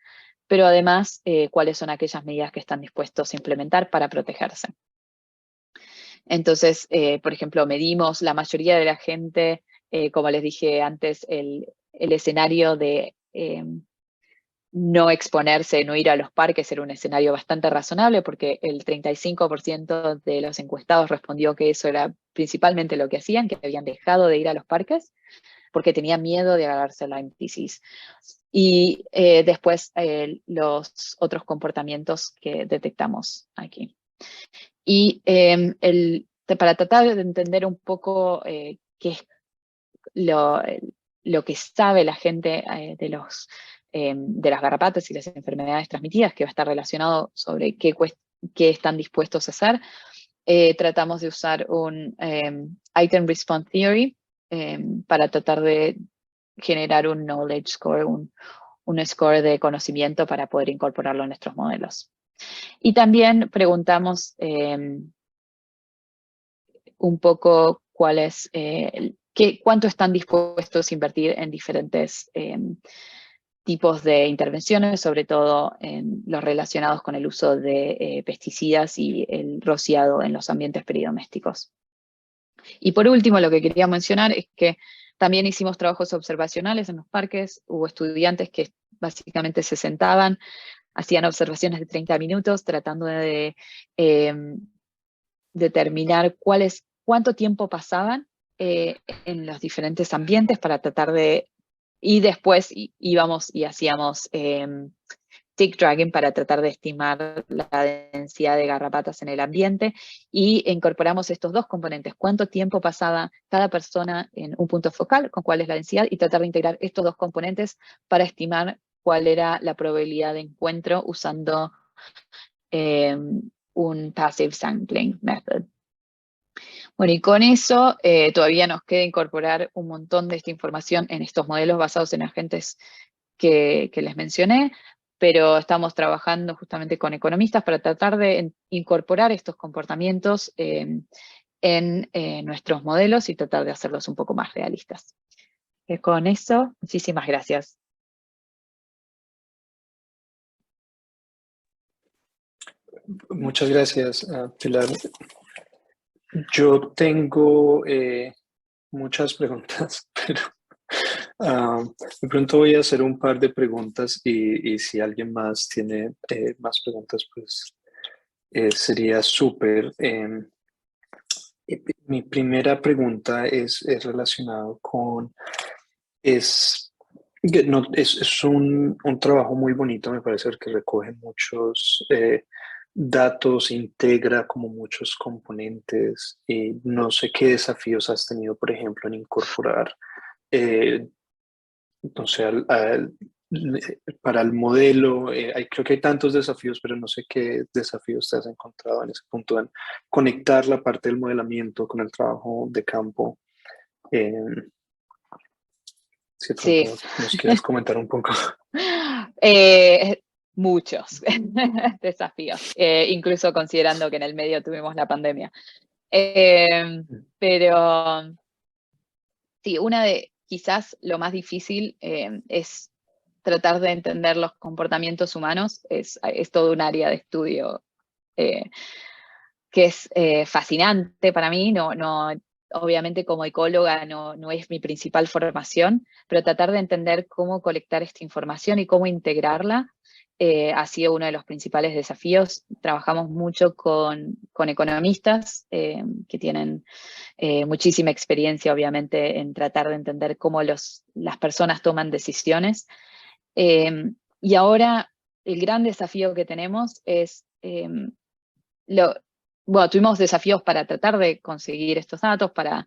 pero además cuáles son aquellas medidas que están dispuestos a implementar para protegerse. Entonces, por ejemplo, medimos la mayoría de la gente, como les dije antes, el escenario de no exponerse, no ir a los parques era un escenario bastante razonable porque el 35% de los encuestados respondió que eso era principalmente lo que hacían, que habían dejado de ir a los parques porque tenían miedo de agarrarse Lyme disease. Y después los otros comportamientos que detectamos aquí. Y para tratar de entender un poco qué es lo que sabe la gente de las garrapatas y las enfermedades transmitidas, que va a estar relacionado sobre qué están dispuestos a hacer, tratamos de usar un Item Response Theory para tratar de generar un knowledge score, un score de conocimiento para poder incorporarlo en nuestros modelos. Y también preguntamos un poco cuánto están dispuestos a invertir en diferentes tipos de intervenciones, sobre todo en los relacionados con el uso de pesticidas y el rociado en los ambientes peridomésticos. Y por último, lo que quería mencionar es que también hicimos trabajos observacionales en los parques. Hubo estudiantes que básicamente se sentaban, hacían observaciones de 30 minutos tratando de determinar cuánto tiempo pasaban en los diferentes ambientes para tratar de... Y después íbamos y hacíamos tick dragging para tratar de estimar la densidad de garrapatas en el ambiente, y incorporamos estos dos componentes: cuánto tiempo pasaba cada persona en un punto focal, con cuál es la densidad, y tratar de integrar estos dos componentes para estimar cuál era la probabilidad de encuentro usando un passive sampling method. Bueno, y con eso todavía nos queda incorporar un montón de esta información en estos modelos basados en agentes que les mencioné, pero estamos trabajando justamente con economistas para tratar de incorporar estos comportamientos en nuestros modelos y tratar de hacerlos un poco más realistas. Con eso, muchísimas gracias. Muchas gracias, Pilar. Yo tengo muchas preguntas, pero de pronto voy a hacer un par de preguntas y si alguien más tiene más preguntas, pues sería súper. Mi primera pregunta es relacionado con, es, que no, es un trabajo muy bonito, me parece, que recoge muchos datos, integra como muchos componentes, y no sé qué desafíos has tenido, por ejemplo, en incorporar, no sé, para el modelo. Creo que hay tantos desafíos, pero no sé qué desafíos te has encontrado en ese punto, en conectar la parte del modelamiento con el trabajo de campo. Eh, si de Sí. pronto nos quieres comentar un poco. Muchos desafíos, incluso considerando que en el medio tuvimos la pandemia. Pero sí, quizás lo más difícil es tratar de entender los comportamientos humanos. Es todo un área de estudio que es fascinante para mí. Obviamente como ecóloga no es mi principal formación, pero tratar de entender cómo colectar esta información y cómo integrarla ha sido uno de los principales desafíos. Trabajamos mucho con economistas que tienen muchísima experiencia, obviamente, en tratar de entender cómo las personas toman decisiones. Y ahora el gran desafío que tenemos es bueno, tuvimos desafíos para tratar de conseguir estos datos, para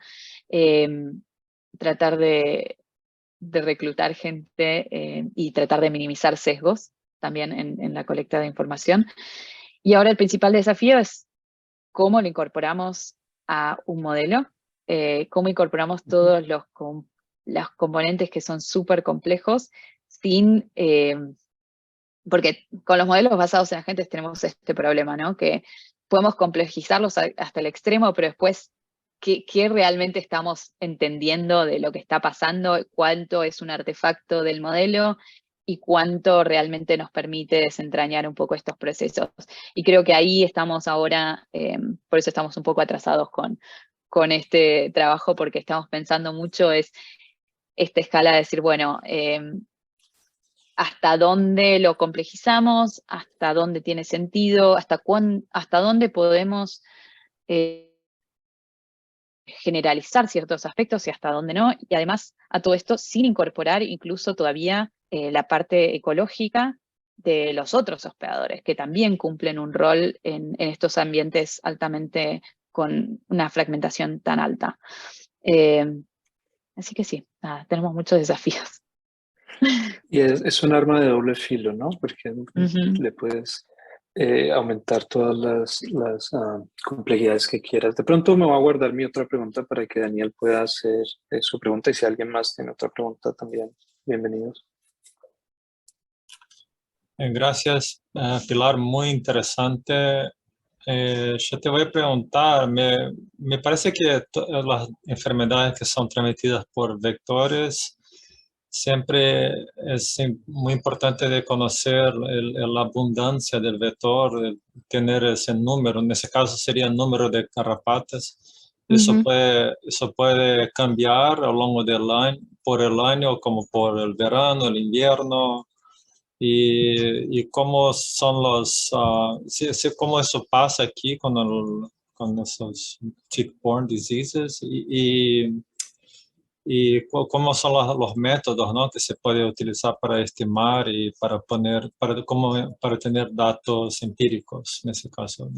tratar de reclutar gente y tratar de minimizar sesgos también en la colecta de información. Y ahora el principal desafío es cómo lo incorporamos a un modelo, cómo incorporamos todos los componentes que son súper complejos sin... porque con los modelos basados en agentes tenemos este problema, ¿no? Que podemos complejizarlos hasta el extremo, pero después, ¿qué realmente estamos entendiendo de lo que está pasando? ¿Cuánto es un artefacto del modelo? Y cuánto realmente nos permite desentrañar un poco estos procesos. Y creo que ahí estamos ahora, por eso estamos un poco atrasados con este trabajo, porque estamos pensando mucho es esta escala de decir, bueno, hasta dónde lo complejizamos, hasta dónde tiene sentido, hasta dónde podemos generalizar ciertos aspectos y hasta dónde no, y además a todo esto sin incorporar incluso todavía la parte ecológica de los otros hospedadores, que también cumplen un rol en estos ambientes altamente con una fragmentación tan alta. Así que sí, nada, tenemos muchos desafíos. Y es un arma de doble filo, ¿no? Porque Ujú. le puedes aumentar todas las complejidades que quieras. De pronto me voy a guardar mi otra pregunta para que Daniel pueda hacer su pregunta, y si alguien más tiene otra pregunta también, bienvenidos. Gracias, Pilar, muy interesante. Yo te voy a preguntar, me parece que las enfermedades que son transmitidas por vectores, siempre es muy importante de conocer la abundancia del vector, tener ese número, en ese caso sería el número de garrapatas. Ujú. Eso puede cambiar a lo largo del año, por el año, como por el verano, el invierno. Y cómo son cómo eso pasa aquí con esos tick-borne diseases y cómo son los métodos, ¿no? Que se puede utilizar para estimar y para para tener datos empíricos en ese caso.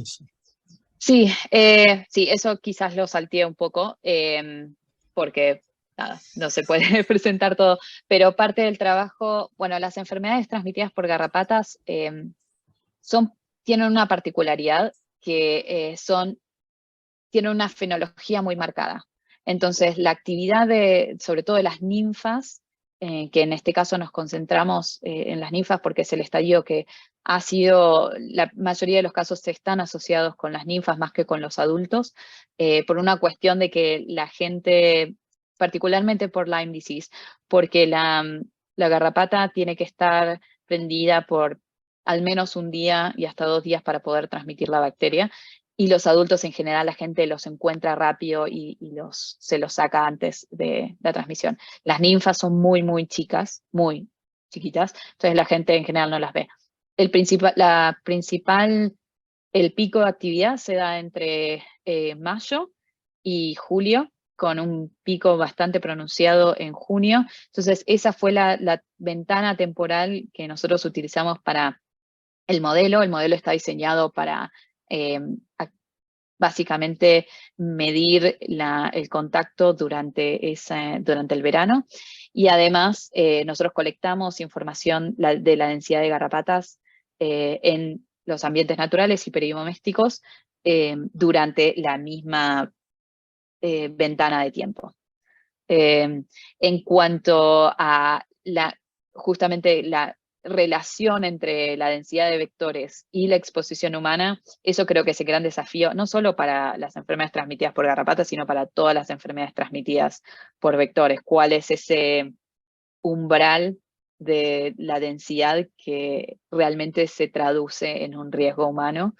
Sí, sí, eso quizás lo salteé un poco, porque nada, no se puede presentar todo, pero parte del trabajo, bueno, las enfermedades transmitidas por garrapatas tienen una particularidad que tienen una fenología muy marcada. Entonces, la actividad sobre todo de las ninfas, que en este caso nos concentramos en las ninfas porque es el estadio que ha sido, la mayoría de los casos están asociados con las ninfas más que con los adultos, por una cuestión de que la gente, particularmente por Lyme disease, porque la garrapata tiene que estar prendida por al menos un día y hasta 2 días para poder transmitir la bacteria. Y los adultos en general, la gente los encuentra rápido y se los saca antes de la transmisión. Las ninfas son muy, muy chicas, muy chiquitas, entonces la gente en general no las ve. El pico de actividad se da entre mayo y julio, con un pico bastante pronunciado en junio. Entonces esa fue la ventana temporal que nosotros utilizamos para el modelo. El modelo está diseñado para eh, básicamente medir el contacto durante el verano. Y además nosotros colectamos información de la densidad de garrapatas en los ambientes naturales y peridomésticos durante la misma ventana de tiempo. En cuanto a justamente la relación entre la densidad de vectores y la exposición humana, eso creo que es el gran desafío, no solo para las enfermedades transmitidas por garrapatas, sino para todas las enfermedades transmitidas por vectores. ¿Cuál es ese umbral de la densidad que realmente se traduce en un riesgo humano?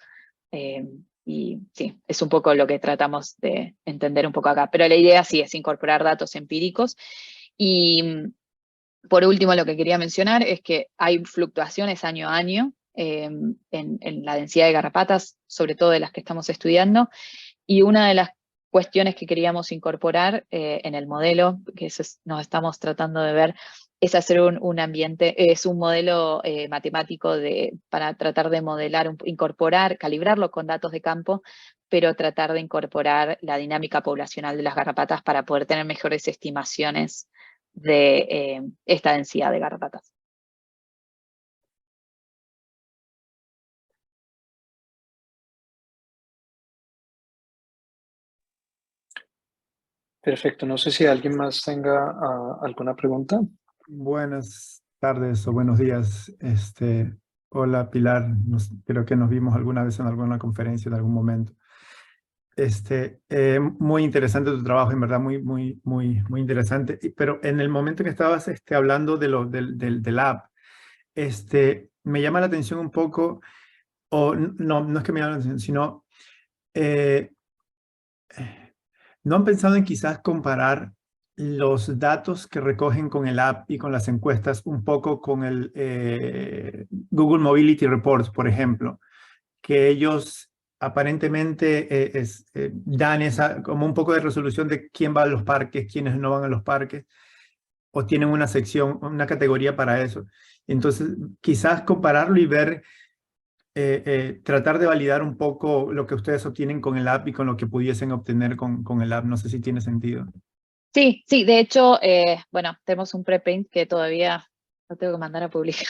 Y sí, es un poco lo que tratamos de entender un poco acá. Pero la idea sí es incorporar datos empíricos. Y por último, lo que quería mencionar es que hay fluctuaciones año a año en la densidad de garrapatas, sobre todo de las que estamos estudiando. Y una de las cuestiones que queríamos incorporar en el modelo, que nos estamos tratando de ver, es hacer un ambiente, es un modelo matemático para tratar de modelar, incorporar, calibrarlo con datos de campo, pero tratar de incorporar la dinámica poblacional de las garrapatas para poder tener mejores estimaciones de esta densidad de garrapatas. Perfecto. No sé si alguien más tenga alguna pregunta. Buenas tardes o buenos días. Hola Pilar, creo que nos vimos alguna vez en alguna conferencia en algún momento. Muy interesante tu trabajo, en verdad, muy interesante. Pero en el momento que estabas hablando de del app, me llama la atención un poco, o no es que me llame la atención, sino eh, ¿no han pensado en quizás comparar los datos que recogen con el app y con las encuestas un poco con el Google Mobility Reports, por ejemplo? Que ellos aparentemente dan como un poco de resolución de quién va a los parques, quiénes no van a los parques, o tienen una sección, una categoría para eso. Entonces, quizás compararlo y ver, tratar de validar un poco lo que ustedes obtienen con el app y con lo que pudiesen obtener con el app. No sé si tiene sentido. Sí, sí, de hecho, bueno, tenemos un preprint que todavía lo tengo que mandar a publicar.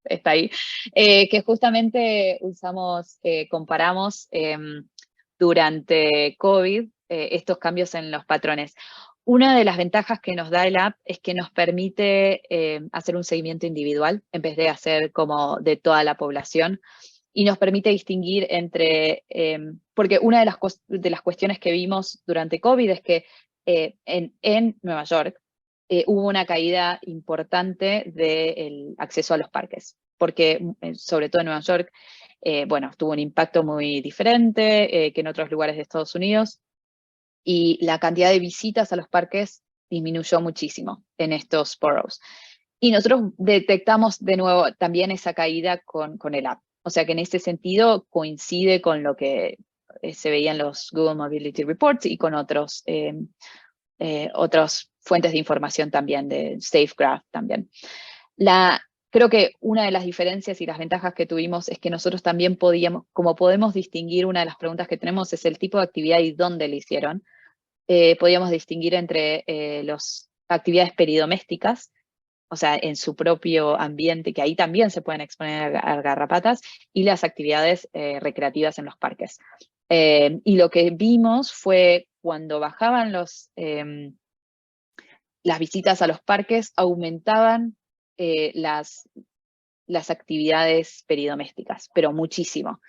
Está ahí. Que justamente comparamos durante COVID estos cambios en los patrones. Una de las ventajas que nos da el app es que nos permite hacer un seguimiento individual en vez de hacer como de toda la población, y nos permite distinguir entre, porque una de las cuestiones que vimos durante COVID es que en Nueva York hubo una caída importante del acceso a los parques, porque sobre todo en Nueva York, bueno, tuvo un impacto muy diferente que en otros lugares de Estados Unidos, y la cantidad de visitas a los parques disminuyó muchísimo en estos boroughs. Y nosotros detectamos de nuevo también esa caída con el app. O sea que en ese sentido coincide con lo que se veía en los Google Mobility Reports y con otras fuentes de información también, de SafeGraph también. Creo que una de las diferencias y las ventajas que tuvimos es que nosotros también como podemos distinguir, una de las preguntas que tenemos es el tipo de actividad y dónde la hicieron. Podíamos distinguir entre las actividades peridomésticas, o sea, en su propio ambiente, que ahí también se pueden exponer a garrapatas, y las actividades recreativas en los parques. Y lo que vimos fue cuando bajaban las visitas a los parques, aumentaban las actividades peridomésticas, pero muchísimo.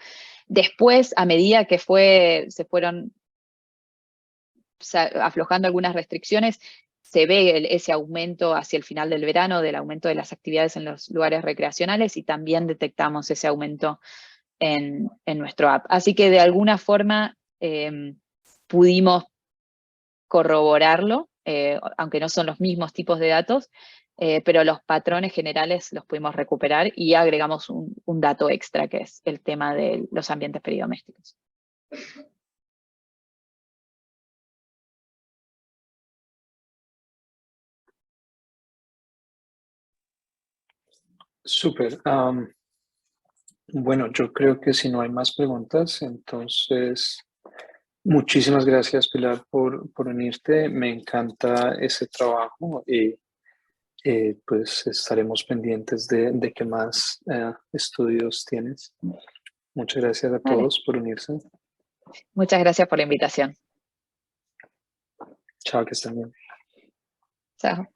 Después, a medida que se fueron aflojando algunas restricciones, se ve ese aumento hacia el final del verano, del aumento de las actividades en los lugares recreacionales, y también detectamos ese aumento en nuestro app. Así que de alguna forma pudimos corroborarlo, aunque no son los mismos tipos de datos, pero los patrones generales los pudimos recuperar y agregamos un dato extra, que es el tema de los ambientes peridomésticos. Súper. Bueno, yo creo que si no hay más preguntas, entonces muchísimas gracias, Pilar, por unirte. Me encanta ese trabajo y pues estaremos pendientes de qué más estudios tienes. Muchas gracias a todos por unirse. Muchas gracias por la invitación. Chao, que estén bien. Chao.